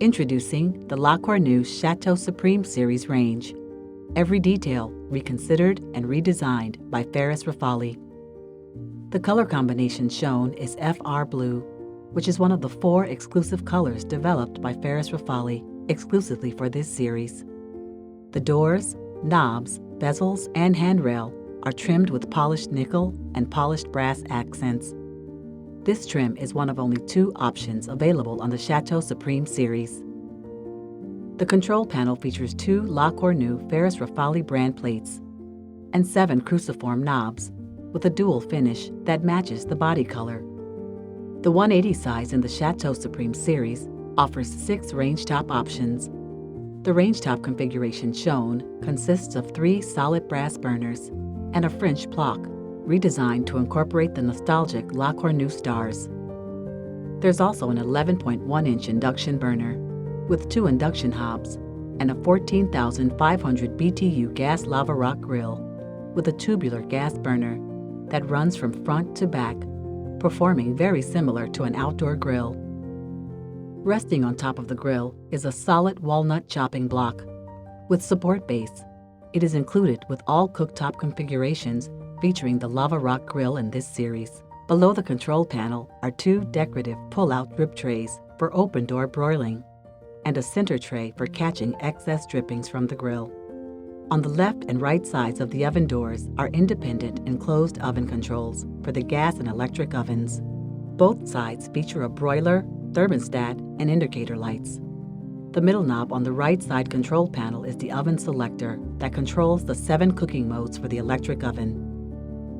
Introducing the La Cornue Chateau Supreme Series range. Every detail reconsidered and redesigned by Ferris Rafauli. The color combination shown is FR Blue, which is one of the 4 exclusive colors developed by Ferris Rafauli exclusively for this series. The doors, knobs, bezels, and handrail are trimmed with polished nickel and polished brass accents. This trim is one of only 2 options available on the Chateau Supreme series. The control panel features 2 La Cornue Ferris Rafauli brand plates and 7 cruciform knobs with a dual finish that matches the body color. The 180 size in the Chateau Supreme series offers 6 range top options. The range top configuration shown consists of 3 solid brass burners and a French Plaque, redesigned to incorporate the nostalgic La Cornue stars. There's also an 11.1-inch induction burner with 2 induction hobs and a 14,500 BTU gas lava rock grill with a tubular gas burner that runs from front to back, performing very similar to an outdoor grill. Resting on top of the grill is a solid walnut chopping block with support base. It is included with all cooktop configurations featuring the lava rock grill in this series. Below the control panel are 2 decorative pull-out drip trays for open-door broiling and a center tray for catching excess drippings from the grill. On the left and right sides of the oven doors are independent enclosed oven controls for the gas and electric ovens. Both sides feature a broiler, thermostat, and indicator lights. The middle knob on the right side control panel is the oven selector that controls the 7 cooking modes for the electric oven.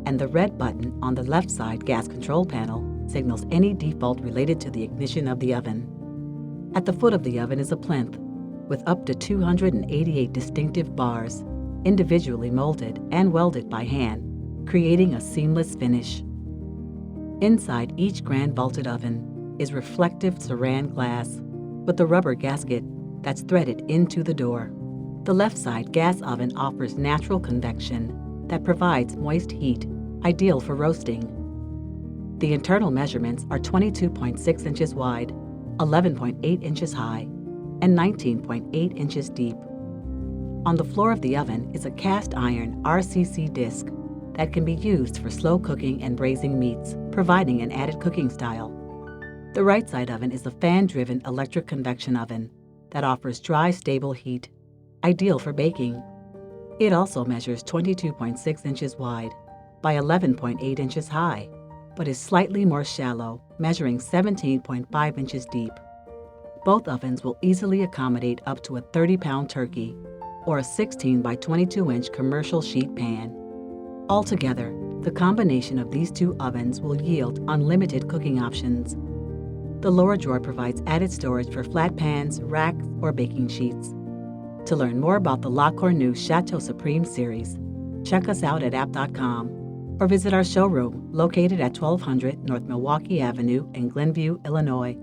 And the red button on the left side gas control panel signals any default related to the ignition of the oven. At the foot of the oven is a plinth with up to 288 distinctive bars, individually molded and welded by hand, creating a seamless finish. Inside each grand vaulted oven is reflective Saran glass with a rubber gasket that's threaded into the door. The left side gas oven offers natural convection that provides moist heat, ideal for roasting. The internal measurements are 22.6 inches wide, 11.8 inches high, and 19.8 inches deep. On the floor of the oven is a cast iron RCC disc that can be used for slow cooking and braising meats, providing an added cooking style. The right side oven is a fan-driven electric convection oven that offers dry, stable heat, ideal for baking. It also measures 22.6 inches wide by 11.8 inches high, but is slightly more shallow, measuring 17.5 inches deep. Both ovens will easily accommodate up to a 30-pound turkey or a 16 by 22-inch commercial sheet pan. Altogether, the combination of these 2 ovens will yield unlimited cooking options. The lower drawer provides added storage for flat pans, racks, or baking sheets. To learn more about the La Cornue Chateau Supreme series, check us out at app.com or visit our showroom located at 1200 North Milwaukee Avenue in Glenview, Illinois.